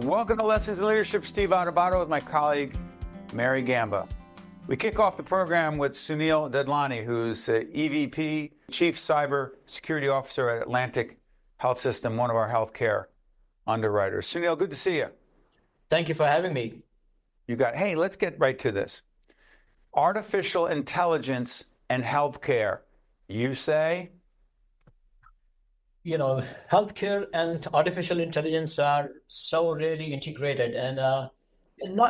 Welcome to Lessons in Leadership. Steve Adubato with my colleague, Mary Gamba. We kick off the program with Sunil Dadlani, who's EVP, Chief Cyber Security Officer at Atlantic Health System, one of our healthcare underwriters. Sunil, good to see you. Thank you for having me. Hey, let's get right to this. Artificial intelligence and healthcare, you say? You know, healthcare and artificial intelligence are so really integrated, and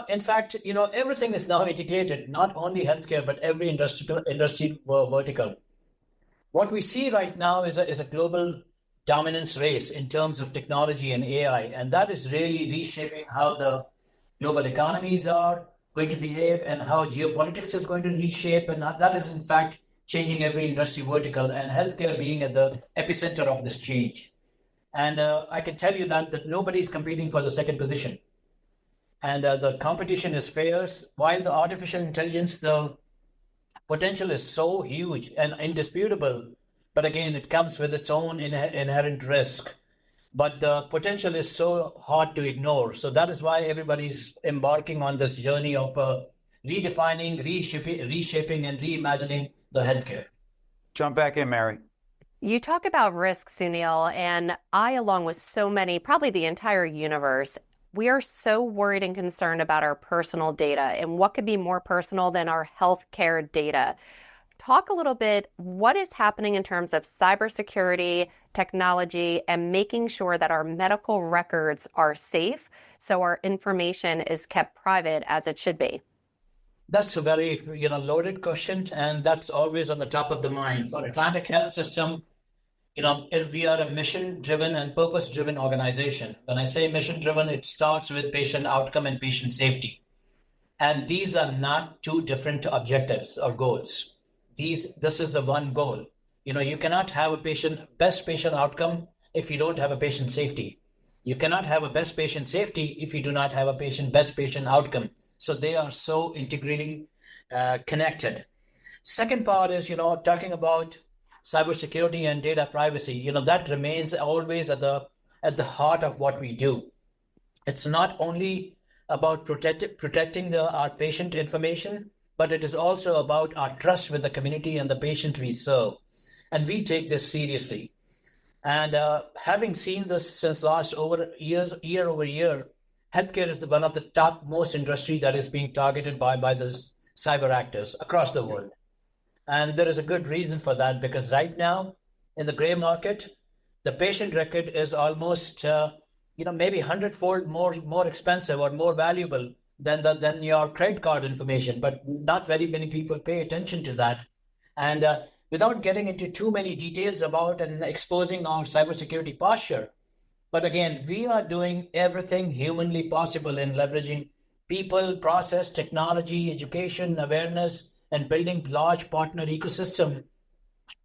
in fact, everything is now integrated, not only healthcare, but every industry vertical. What we see right now is a global dominance race in terms of technology and AI, and that is really reshaping how the global economies are going to behave and how geopolitics is going to reshape, and that is in fact changing every industry vertical, and healthcare being at the epicenter of this change. And I can tell you that nobody's competing for the second position. And the competition is fierce. While the artificial intelligence, the potential is so huge and indisputable, but again, it comes with its own inherent risk. But the potential is so hard to ignore. So that is why everybody's embarking on this journey of redefining, reshaping, and reimagining the healthcare. Jump back in, Mary. You talk about risk, Sunil, and I, along with so many, probably the entire universe, we are so worried and concerned about our personal data, and what could be more personal than our healthcare data. Talk a little bit, what is happening in terms of cybersecurity, technology, and making sure that our medical records are safe so our information is kept private as it should be? That's a very loaded question, and that's always on the top of the mind. For Atlantic Health System, we are a mission-driven and purpose-driven organization. When I say mission-driven, it starts with patient outcome and patient safety. And these are not two different objectives or goals. This is the one goal. You cannot have a best patient outcome if you don't have a patient safety. You cannot have a best patient safety if you do not have a best patient outcome. So they are so integrally connected. Second part is, talking about cybersecurity and data privacy. That remains always at the heart of what we do. It's not only about protecting our patient information, but it is also about our trust with the community and the patient we serve. And we take this seriously. And having seen this since year over year, healthcare is one of the top most industry that is being targeted by the cyber actors across the world. And there is a good reason for that, because right now in the gray market, the patient record is almost, maybe 100-fold more expensive or more valuable than your credit card information. But not very many people pay attention to that. And without getting into too many details about and exposing our cybersecurity posture, but again, we are doing everything humanly possible in leveraging people, process, technology, education, awareness, and building large partner ecosystem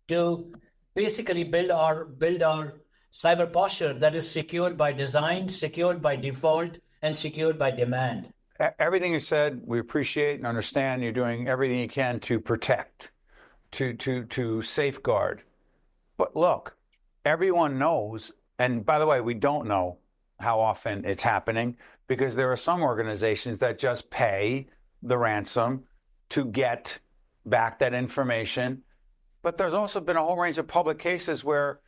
to basically build our cyber posture that is secured by design, secured by default, and secured by demand. Everything you said, we appreciate and understand. You're doing everything you can to protect, to safeguard. But look, everyone knows, and by the way, we don't know how often it's happening, because there are some organizations that just pay the ransom to get back that information. But there's also been a whole range of public cases where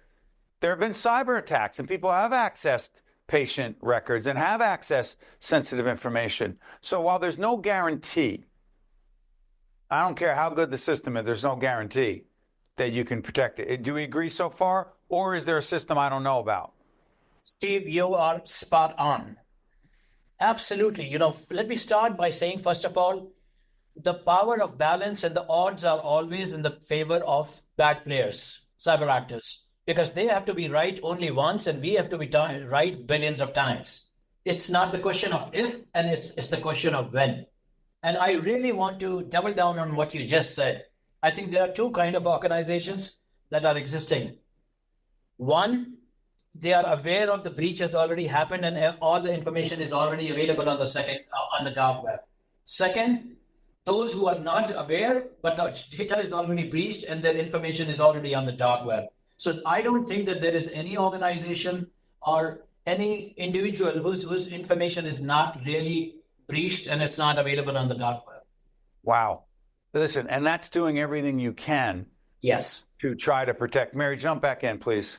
there have been cyber attacks and people have accessed patient records and have accessed sensitive information. So while there's no guarantee, I don't care how good the system is, there's no guarantee that you can protect it. Do we agree so far? Or is there a system I don't know about? Steve, you are spot on. Absolutely. Let me start by saying, first of all, the power of balance and the odds are always in the favor of bad players, cyber actors, because they have to be right only once and we have to be right billions of times. It's not the question of if, and it's the question of when. And I really want to double down on what you just said. I think there are two kinds of organizations that are existing. One, they are aware of the breach has already happened and all the information is already available on the dark web. Second, those who are not aware, but the data is already breached and their information is already on the dark web. So I don't think that there is any organization or any individual whose information is not really breached and it's not available on the dark web. Wow. Listen, and that's doing everything you can Yes. to try to protect. Mary, jump back in, please.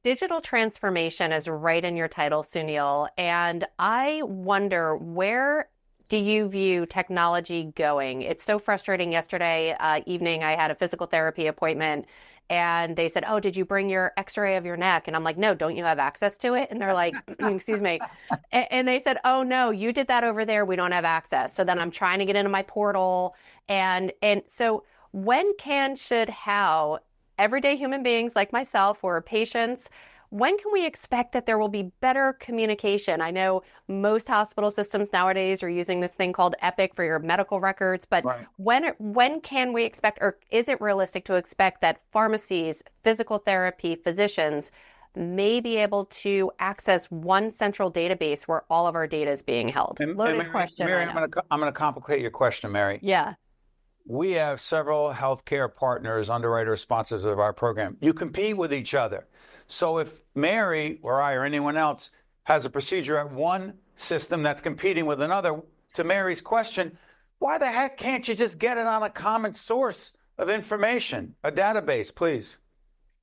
Digital transformation is right in your title, Sunil. And I wonder, where do you view technology going? It's so frustrating. Yesterday evening, I had a physical therapy appointment and they said, "Oh, did you bring your x-ray of your neck?" And I'm like, "No, don't you have access to it?" And they're like, "Excuse me." And they said, "Oh, no, you did that over there. We don't have access." So then I'm trying to get into my portal. And so when, can, should, how everyday human beings like myself or patients, when can we expect that there will be better communication? I know most hospital systems nowadays are using this thing called Epic for your medical records, but Right. when can we expect, or is it realistic to expect that pharmacies, physical therapy, physicians may be able to access one central database where all of our data is being held? Loaded Mary, question. Mary, I know. I'm going to complicate your question, Mary. Yeah. We have several healthcare partners, underwriter sponsors of our program. You compete with each other. So if Mary or I or anyone else has a procedure at one system that's competing with another, to Mary's question, why the heck can't you just get it on a common source of information, a database, please?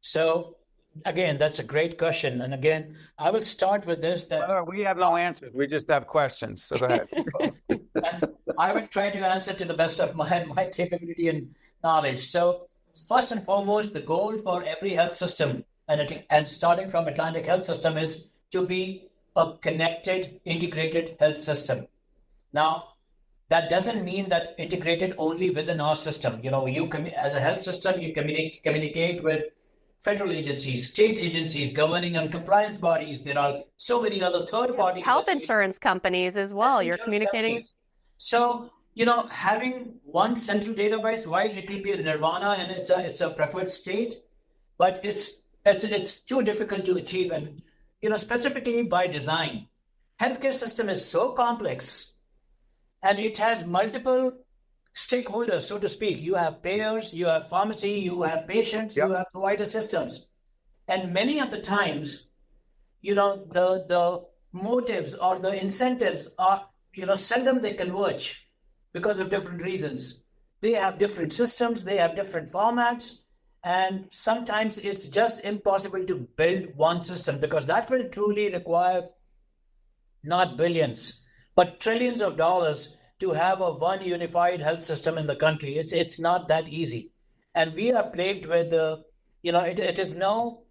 So again, that's a great question. And again, I will start with this, that We have no answers. We just have questions. So go ahead. and I will try to answer to the best of my capability and knowledge. So first and foremost, the goal for every health system, and starting from Atlantic Health System, is to be a connected, integrated health system. Now, that doesn't mean that integrated only within our system. You know, as a health system, you communicate with federal agencies, state agencies, governing and compliance bodies. There are so many other third parties. Health insurance companies as well. You're communicating. Companies. So, having one central database, while it will be a nirvana and it's a preferred state, but it's too difficult to achieve. And, specifically by design, healthcare system is so complex and it has multiple stakeholders, so to speak. You have payers, you have pharmacy, you have patients, Yep. you have provider systems. And many of the times, the motives or the incentives are, seldom they converge because of different reasons. They have different systems, they have different formats, and sometimes it's just impossible to build one system, because that will truly require not billions, but trillions of dollars to have a one unified health system in the country. It's not that easy. And we are plagued with, it is no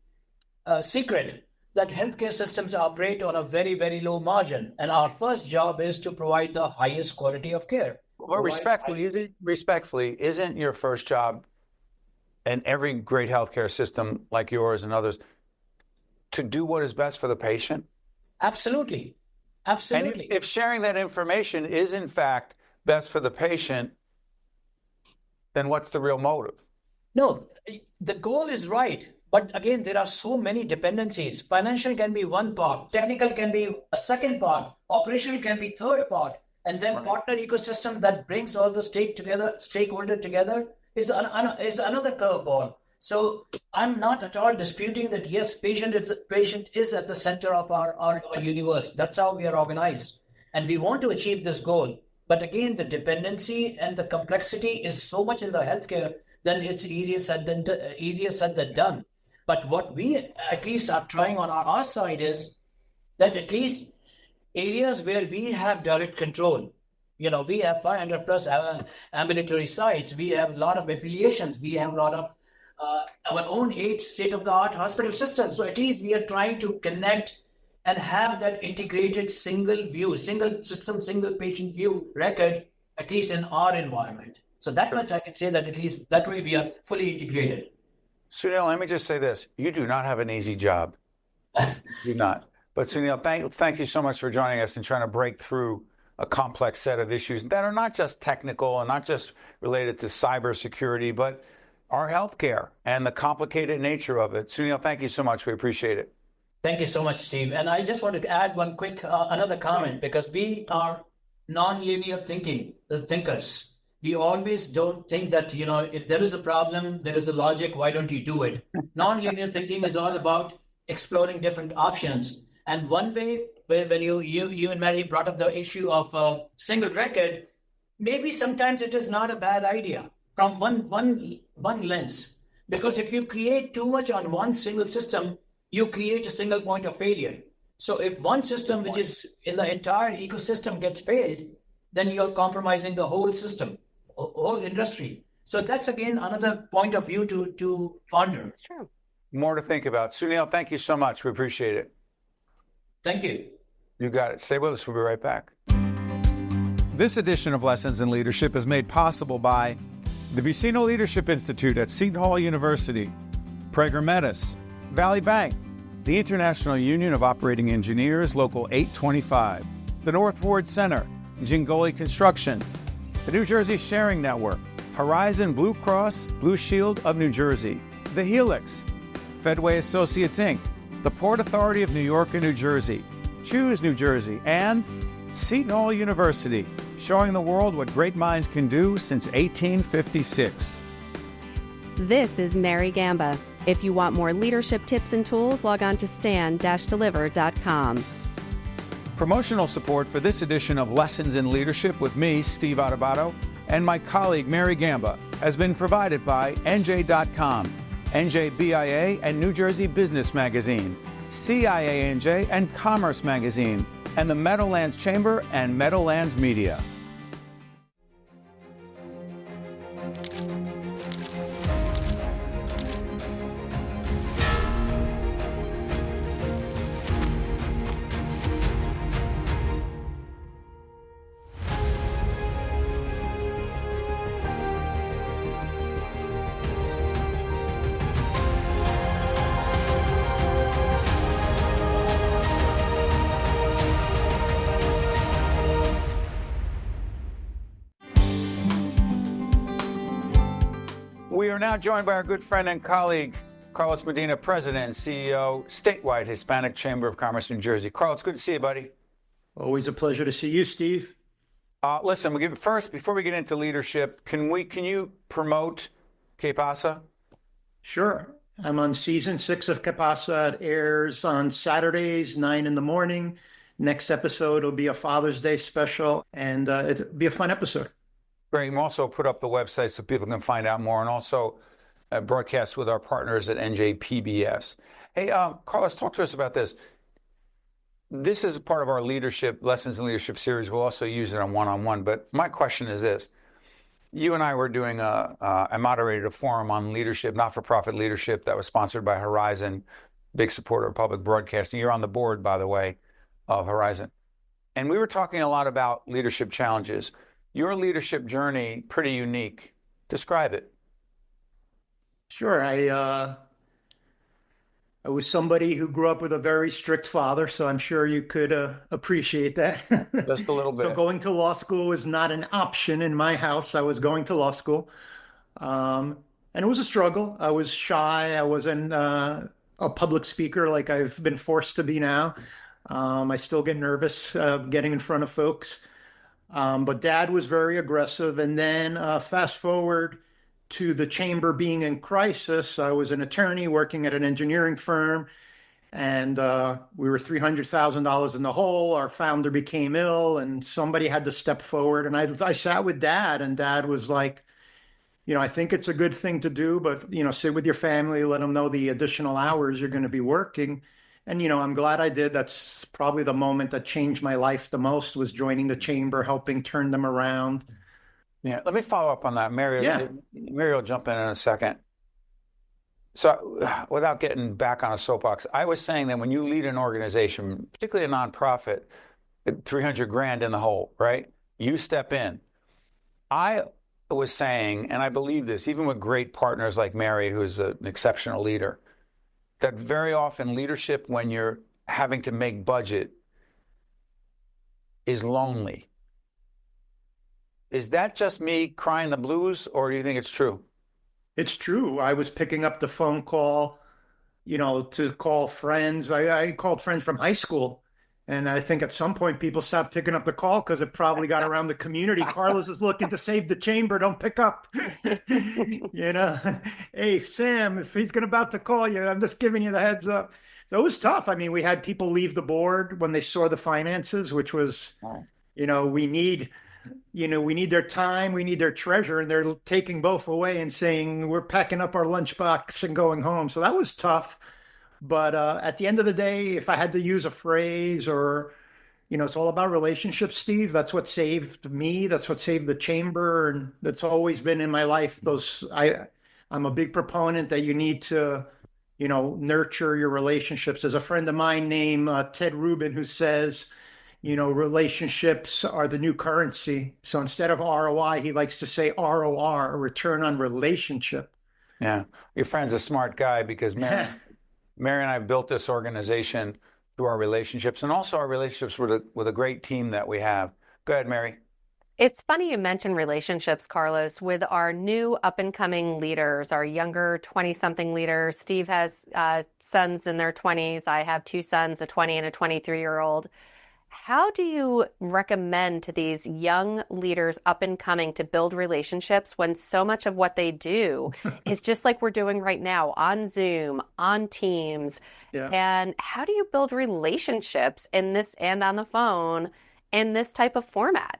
secret that healthcare systems operate on a very, very low margin. And our first job is to provide the highest quality of care. Well, respectfully, isn't your first job, and every great healthcare system like yours and others, to do what is best for the patient? Absolutely. Absolutely. And if sharing that information is in fact best for the patient, then what's the real motive? No, the goal is right. But again, there are so many dependencies. Financial can be one part, technical can be a second part, operational can be third part, and then partner ecosystem that brings all the stakeholder together is another curveball. So I'm not at all disputing that, yes, patient is at the center of our universe. That's how we are organized. And we want to achieve this goal. But again, the dependency and the complexity is so much in the healthcare, then it's easier said than done. But what we at least are trying on our side is that at least areas where we have direct control, we have 500 plus ambulatory sites, we have a lot of affiliations, we have a lot of our own 8 state-of-the-art hospital systems. So at least we are trying to connect and have that integrated single view, single system, single patient view record, at least in our environment. So that much I can say, that at least that way we are fully integrated. Sunil, let me just say this. You do not have an easy job. You do not. But Sunil, thank you so much for joining us and trying to break through a complex set of issues that are not just technical and not just related to cybersecurity, but our healthcare and the complicated nature of it. Sunil, thank you so much. We appreciate it. Thank you so much, Steve. And I just want to add one quick another comment, because we are non-linear thinkers. We always don't think that, if there is a problem, there is a logic, why don't you do it? Non-linear thinking is all about exploring different options. And one way, when you and Mary brought up the issue of a single record, maybe sometimes it is not a bad idea from one lens. Because if you create too much on one single system, you create a single point of failure. So if one system, which is in the entire ecosystem, gets failed, then you're compromising the whole system, whole industry. So that's again another point of view to ponder. It's true. More to think about. Sunil, thank you so much. We appreciate it. Thank you. You got it. Stay with us. We'll be right back. This edition of Lessons in Leadership is made possible by the Vicino Leadership Institute at Seton Hall University, Prager Metis, Valley Bank, the International Union of Operating Engineers, Local 825, the North Ward Center, Jingoli Construction, the New Jersey Sharing Network, Horizon Blue Cross Blue Shield of New Jersey, the Helix, Fedway Associates Inc., the Port Authority of New York and New Jersey, Choose New Jersey, and Seton Hall University, showing the world what great minds can do since 1856. This is Mary Gamba. If you want more leadership tips and tools, log on to stand-deliver.com. Promotional support for this edition of Lessons in Leadership with me, Steve Adubato, and my colleague Mary Gamba has been provided by NJ.com, NJBIA and New Jersey Business Magazine, CIANJ and Commerce Magazine, and the Meadowlands Chamber and Meadowlands Media. We are now joined by our good friend and colleague, Carlos Medina, President and CEO, Statewide Hispanic Chamber of Commerce, New Jersey. Carlos, good to see you, buddy. Always a pleasure to see you, Steve. Listen, first, before we get into leadership, can you promote Que Pasa? Sure. I'm on season 6 of Que Pasa. It airs on Saturdays, 9 in the morning. Next episode will be a Father's Day special, and it'll be a fun episode. Great. We'll also put up the website so people can find out more, and also broadcast with our partners at NJPBS. Hey, Carlos, talk to us about this. This is a part of our leadership, Lessons in Leadership series. We'll also use it on one-on-one. But my question is this. You and I were doing I moderated a forum on leadership, not-for-profit leadership that was sponsored by Horizon, big supporter of public broadcasting. You're on the board, by the way, of Horizon. And we were talking a lot about leadership challenges. Your leadership journey, pretty unique. Describe it. Sure. I was somebody who grew up with a very strict father, so I'm sure you could appreciate that. Just a little bit. So going to law school was not an option in my house. I was going to law school. And it was a struggle. I was shy. I wasn't a public speaker like I've been forced to be now. I still get nervous getting in front of folks. But Dad was very aggressive. And then fast forward to the chamber being in crisis. I was an attorney working at an engineering firm, and we were $300,000 in the hole. Our founder became ill, and somebody had to step forward. And I sat with Dad, and Dad was like, I think it's a good thing to do, but, sit with your family, let them know the additional hours you're going to be working. And, I'm glad I did. That's probably the moment that changed my life the most, was joining the chamber, helping turn them around. Yeah, let me follow up on that. Mary will jump in a second. So without getting back on a soapbox, I was saying that when you lead an organization, particularly a nonprofit, $300,000 in the hole, right? You step in. I was saying, and I believe this, even with great partners like Mary, who's an exceptional leader, that very often leadership, when you're having to make budget, is lonely. Is that just me crying the blues, or do you think it's true? It's true. I was picking up the phone call, to call friends. I called friends from high school. And I think at some point people stopped picking up the call because it probably got around the community. Carlos is looking to save the chamber. Don't pick up. Hey, Sam, if he's about to call you, I'm just giving you the heads up. So it was tough. I mean, we had people leave the board when they saw the finances, which was, you know, we need their time, we need their treasure, and they're taking both away and saying we're packing up our lunchbox and going home. So that was tough. But at the end of the day, if I had to use a phrase or, you know, it's all about relationships, Steve. That's what saved me. That's what saved the chamber. And that's always been in my life. I'm a big proponent that you need to, you know, nurture your relationships. There's a friend of mine named Ted Rubin who says, you know, relationships are the new currency. So instead of ROI, he likes to say ROR, return on relationship. Yeah. Your friend's a smart guy because Mary and I built this organization through our relationships and also our relationships with a great team that we have. Go ahead, Mary. It's funny you mentioned relationships, Carlos, with our new up-and-coming leaders, our younger 20-something leaders. Steve has sons in their 20s. I have two sons, a 20 and a 23-year-old. How do you recommend to these young leaders up and coming to build relationships when so much of what they do is just like we're doing right now on Zoom, on Teams? Yeah. And how do you build relationships in this and on the phone in this type of format?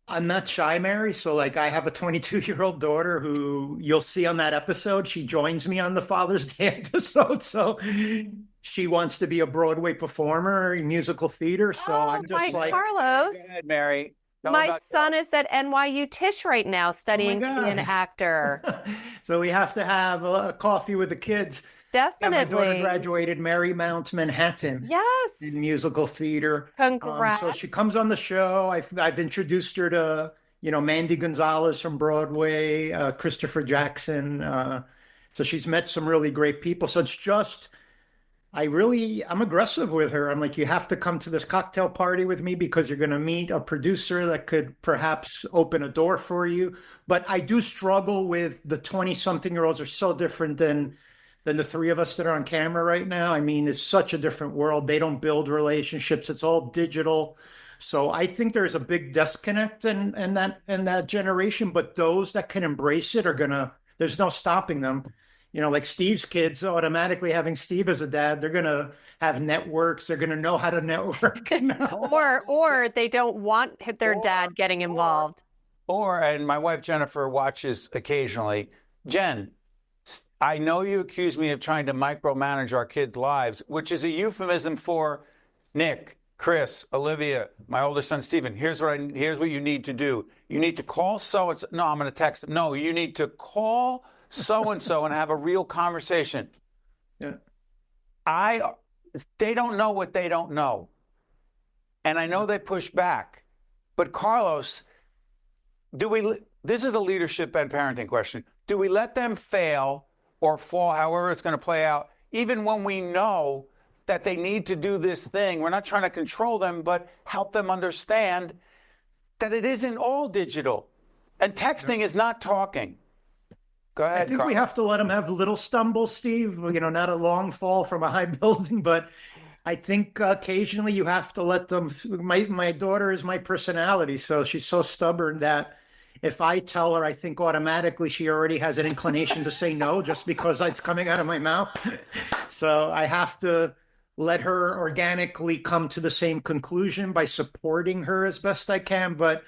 I'm not shy, Mary. So like I have a 22-year-old daughter who you'll see on that episode. She joins me on the Father's Day episode. So she wants to be a Broadway performer in musical theater. So I'm just like, Carlos. Go ahead, Mary. My son is at NYU Tisch right now studying to be an actor. So we have to have a coffee with the kids. Definitely. Yeah, my daughter graduated Marymount Manhattan. Yes. In musical theater. Congrats. So she comes on the show. I've introduced her to, you know, Mandy Gonzalez from Broadway, Christopher Jackson. So she's met some really great people. So it's just, I'm aggressive with her. I'm like, you have to come to this cocktail party with me because you're going to meet a producer that could perhaps open a door for you. But I do struggle with the 20-something-year-olds are so different than the three of us that are on camera right now. I mean, it's such a different world. They don't build relationships. It's all digital. So I think there's a big disconnect in that generation, but those that can embrace it there's no stopping them. You know, like Steve's kids, automatically having Steve as a dad, they're going to have networks. They're going to know how to network. or they don't want their dad getting involved. And my wife, Jennifer, watches occasionally. Jen, I know you accuse me of trying to micromanage our kids' lives, which is a euphemism for Nick, Chris, Olivia, my oldest son, Stephen. Here's what you need to do. You need to call so-and-so. No, I'm going to text them. No, you need to call so-and-so and have a real conversation. Yeah. They don't know what they don't know. And I know they push back. But Carlos, this is a leadership and parenting question. Do we let them fail or fall, however it's going to play out, even when we know that they need to do this thing? We're not trying to control them, but help them understand that it isn't all digital. And texting is not talking. Go ahead, I think Carl. we have to let them have little stumbles, Steve. You know, not a long fall from a high building, but I think occasionally you have to let them. My daughter is my personality, so she's so stubborn that if I tell her, I think automatically she already has an inclination to say no just because it's coming out of my mouth. So I have to let her organically come to the same conclusion by supporting her as best I can. But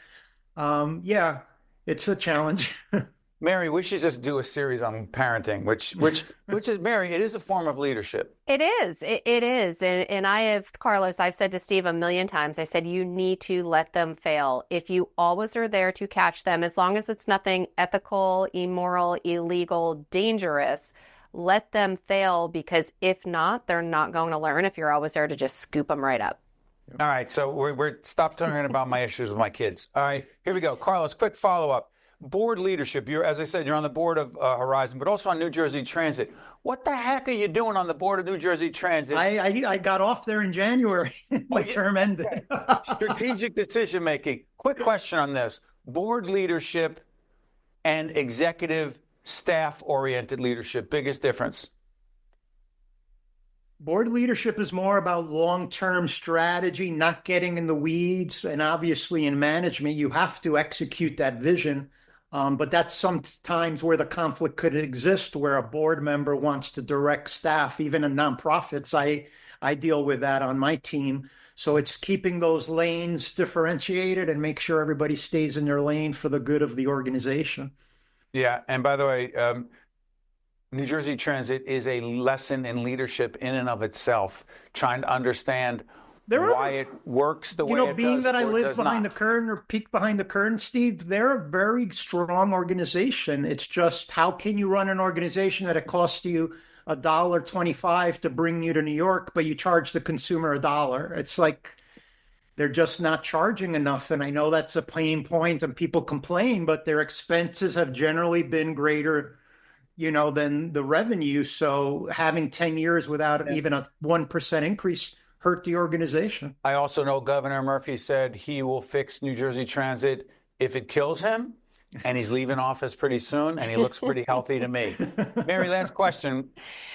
yeah, it's a challenge. Mary, we should just do a series on parenting, which is, Mary, it is a form of leadership. It is. It is. And Carlos, I've said to Steve a million times, I said, you need to let them fail. If you always are there to catch them, as long as it's nothing ethical, immoral, illegal, dangerous, let them fail, because if not, they're not going to learn if you're always there to just scoop them right up. All right. So we're stop talking about my issues with my kids. All right. Here we go. Carlos, quick follow-up. Board leadership. As I said, you're on the board of Horizon, but also on New Jersey Transit. What the heck are you doing on the board of New Jersey Transit? I got off there in January. My term ended. Strategic decision making. Quick question on this: board leadership and executive staff-oriented leadership. Biggest difference? Board leadership is more about long-term strategy, not getting in the weeds. And obviously in management, you have to execute that vision. But that's sometimes where the conflict could exist, where a board member wants to direct staff, even in nonprofits. I deal with that on my team. So it's keeping those lanes differentiated and make sure everybody stays in their lane for the good of the organization. Yeah. And by the way, New Jersey Transit is a lesson in leadership in and of itself, trying to understand why it works the way it does. Being that I live behind not. the curtain or peek behind the curtain, Steve, they're a very strong organization. It's just, how can you run an organization that it costs you $1.25 to bring you to New York, but you charge the consumer $1? It's like they're just not charging enough. And I know that's a pain point and people complain, but their expenses have generally been greater, than the revenue. So having 10 years without even a 1% increase hurt the organization. I also know Governor Murphy said he will fix New Jersey Transit if it kills him, and he's leaving office pretty soon, and he looks pretty healthy to me. Mary, last question.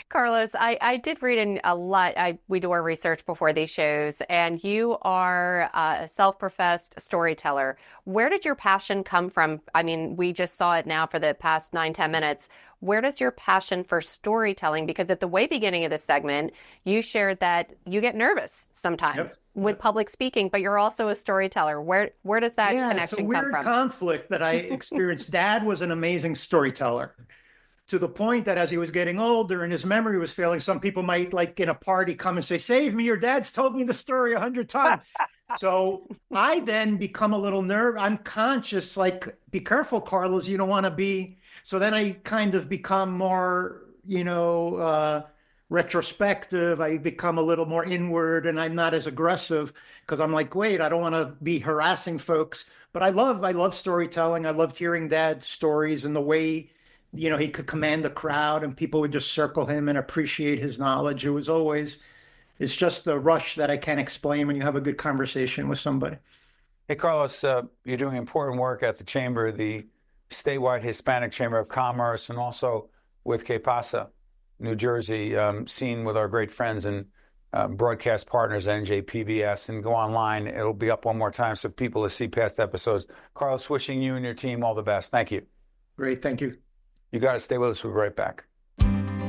Carlos, I did read in a lot. We do our research before these shows, and you are a self-professed storyteller. Where did your passion come from? I mean, we just saw it now for the past 9-10 minutes. Where does your passion for storytelling? Because at the way beginning of this segment, you shared that you get nervous sometimes with public speaking, but you're also a storyteller. Where does that connection come from? It's a weird conflict that I experienced. Dad was an amazing storyteller, to the point that as he was getting older and his memory was failing, some people might, like in a party, come and say, "Save me, your dad's told me the story 100 times." So I then become a little nervous. I'm conscious, like, be careful, Carlos, you don't want to be. So then I kind of become more, retrospective. I become a little more inward, and I'm not as aggressive because I'm like, wait, I don't want to be harassing folks. But I love storytelling. I loved hearing Dad's stories and the way, he could command the crowd and people would just circle him and appreciate his knowledge. It's just the rush that I can't explain when you have a good conversation with somebody. Hey, Carlos, you're doing important work at the Chamber, the Statewide Hispanic Chamber of Commerce, and also with Pasa, New Jersey, seen with our great friends and broadcast partners at NJPBS, and go online. It'll be up one more time so people to see past episodes. Carlos, wishing you and your team all the best. Thank you. Great. Thank you. You got to stay with us. We'll be right back.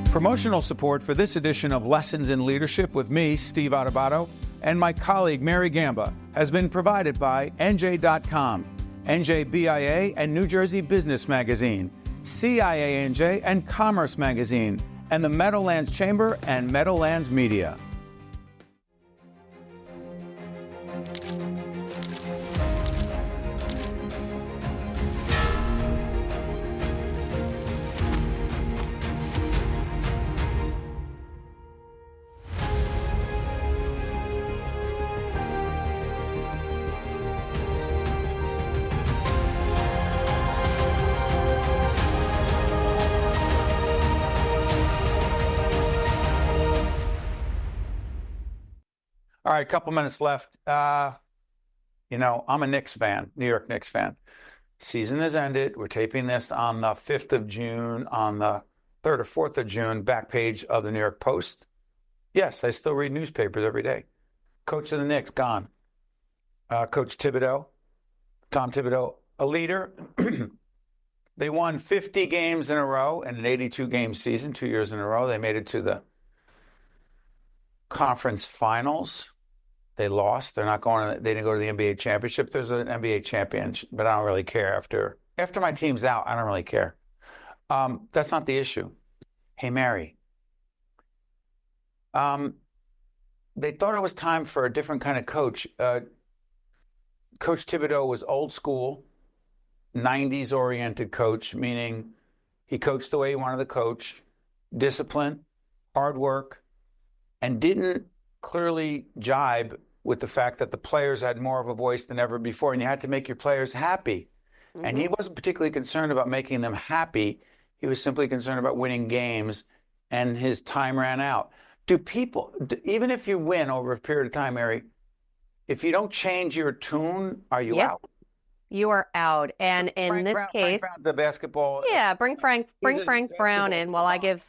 Promotional support for this edition of Lessons in Leadership with me, Steve Adubato, and my colleague, Mary Gamba, has been provided by NJ.com, NJBIA and New Jersey Business Magazine, CIANJ and Commerce Magazine, and the Meadowlands Chamber and Meadowlands Media. All right, a couple minutes left. I'm a Knicks fan, New York Knicks fan. Season has ended. We're taping this on the 5th of June, on the 3rd or 4th of June, back page of the New York Post. Yes, I still read newspapers every day. Coach of the Knicks, gone. Coach Thibodeau, Tom Thibodeau, a leader. They won 50 games in a row in an 82-game season, 2 years in a row. They made it to the conference finals. They lost. They're not going. They didn't go to the NBA championship. There's an NBA championship, but I don't really care. After my team's out, I don't really care. That's not the issue. Hey, Mary. They thought it was time for a different kind of coach. Coach Thibodeau was old school, 90s-oriented coach, meaning he coached the way he wanted to coach, discipline, hard work, and didn't clearly jibe with the fact that the players had more of a voice than ever before, and you had to make your players happy. Mm-hmm. And he wasn't particularly concerned about making them happy. He was simply concerned about winning games, and his time ran out. Even if you win over a period of time, Mary, if you don't change your tune, are you out? You are out. And in this case, Frank Brown, the basketball. Yeah, bring Frank Brown in while I give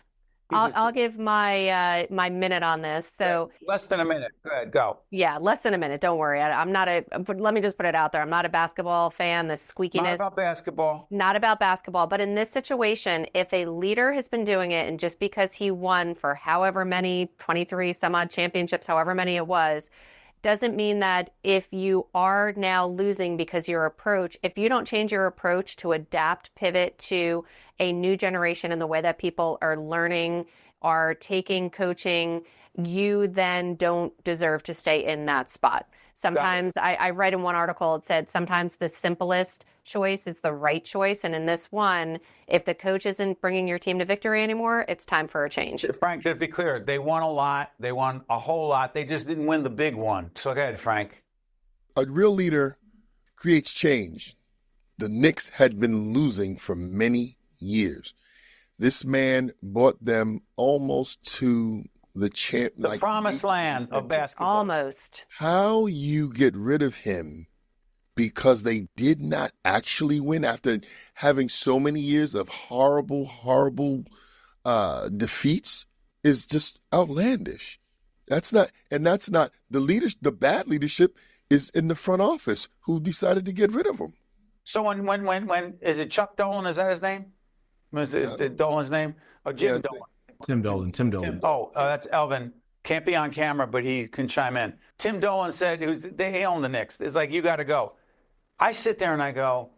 I'll give my my minute on this. So less than a minute. Go ahead, go. yeah, less than a minute. Don't worry. I'm not but let me just put it out there. I'm not a basketball fan. The squeakiness. Not about basketball. Not about basketball. But in this situation, if a leader has been doing it and just because he won for however many, 23 some odd championships, however many it was, doesn't mean that if you are now losing because your approach, if you don't change your approach to adapt, pivot to a new generation in the way that people are learning, are taking coaching, you then don't deserve to stay in that spot. Sometimes I read in one article, it said sometimes the simplest choice is the right choice. And in this one, if the coach isn't bringing your team to victory anymore, it's time for a change. Frank, to be clear, they won a lot. They won a whole lot. They just didn't win the big one. So go ahead, Frank. A real leader creates change. The Knicks had been losing for many years. This man brought them almost to the promised land of basketball. Almost. How you get rid of him because they did not actually win after having so many years of horrible defeats is just outlandish. That's not the leaders. The bad leadership is in the front office who decided to get rid of him. So when is it Chuck Dolan? Is that his name? Is it Dolan's name? Oh, Jim Dolan. Tim Dolan. That's Elvin. Can't be on camera, but he can chime in. Tim Dolan said they own the Knicks. It's like, you got to go. I sit there and I go,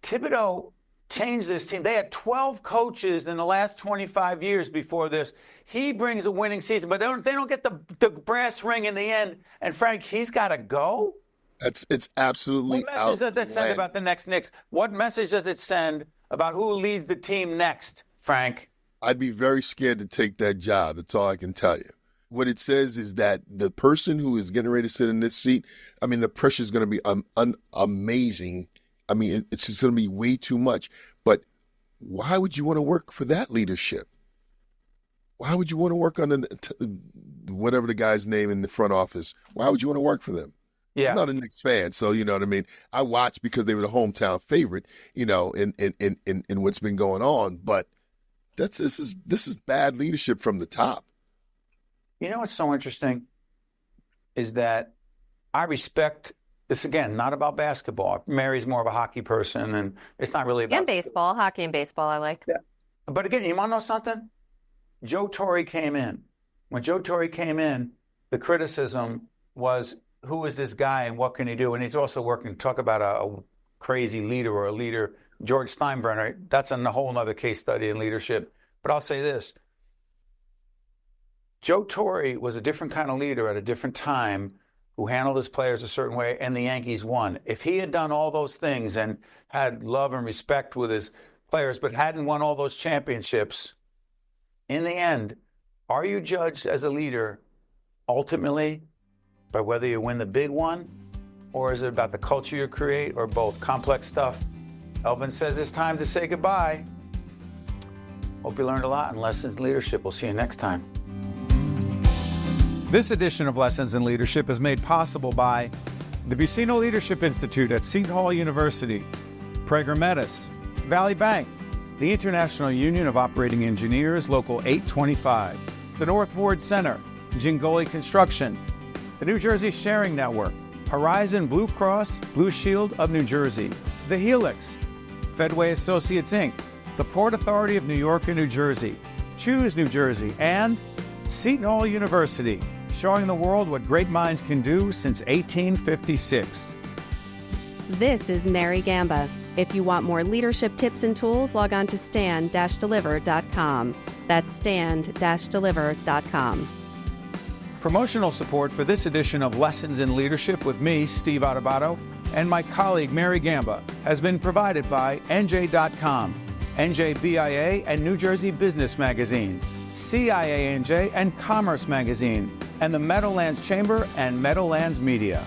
Thibodeau changed this team. They had 12 coaches in the last 25 years before this. He brings a winning season, but they don't get the brass ring in the end. And Frank, he's got to go. It's absolutely. What message does it send about the next Knicks? What message does it send about who leads the team next, Frank? I'd be very scared to take that job. That's all I can tell you. What it says is that the person who is getting ready to sit in this seat, I mean, the pressure is going to be amazing. I mean, it's just going to be way too much. But why would you want to work for that leadership? Why would you want to work on whatever the guy's name in the front office? Why would you want to work for them? Yeah. I'm not a Knicks fan, so you know what I mean. I watch because they were the hometown favorite, you know, in what's been going on. But this is bad leadership from the top. You know what's so interesting is that I respect this, again, not about basketball. Mary's more of a hockey person, and it's not really about... And baseball, hockey and baseball, I like. Yeah. But again, you want to know something? Joe Torre came in. When Joe Torre came in, the criticism was, who is this guy and what can he do? And he's also working, talk about a crazy leader or a leader, George Steinbrenner. That's a whole other case study in leadership. But I'll say this. Joe Torre was a different kind of leader at a different time who handled his players a certain way, and the Yankees won. If he had done all those things and had love and respect with his players but hadn't won all those championships, in the end, are you judged as a leader ultimately by whether you win the big one, or is it about the culture you create, or both? Complex stuff. Elvin says it's time to say goodbye. Hope you learned a lot in Lessons in Leadership. We'll see you next time. This edition of Lessons in Leadership is made possible by the Buccino Leadership Institute at Seton Hall University, Prager Metis, Valley Bank, the International Union of Operating Engineers, Local 825, the North Ward Center, Jingoli Construction, the New Jersey Sharing Network, Horizon Blue Cross Blue Shield of New Jersey, the Helix, Fedway Associates Inc., the Port Authority of New York and New Jersey, Choose New Jersey, and Seton Hall University, showing the world what great minds can do since 1856. This is Mary Gamba. If you want more leadership tips and tools, log on to stand-deliver.com. That's stand-deliver.com. Promotional support for this edition of Lessons in Leadership with me, Steve Adubato, and my colleague Mary Gamba has been provided by NJ.com, NJBIA and New Jersey Business Magazine, CIANJ and Commerce Magazine, and the Meadowlands Chamber and Meadowlands Media.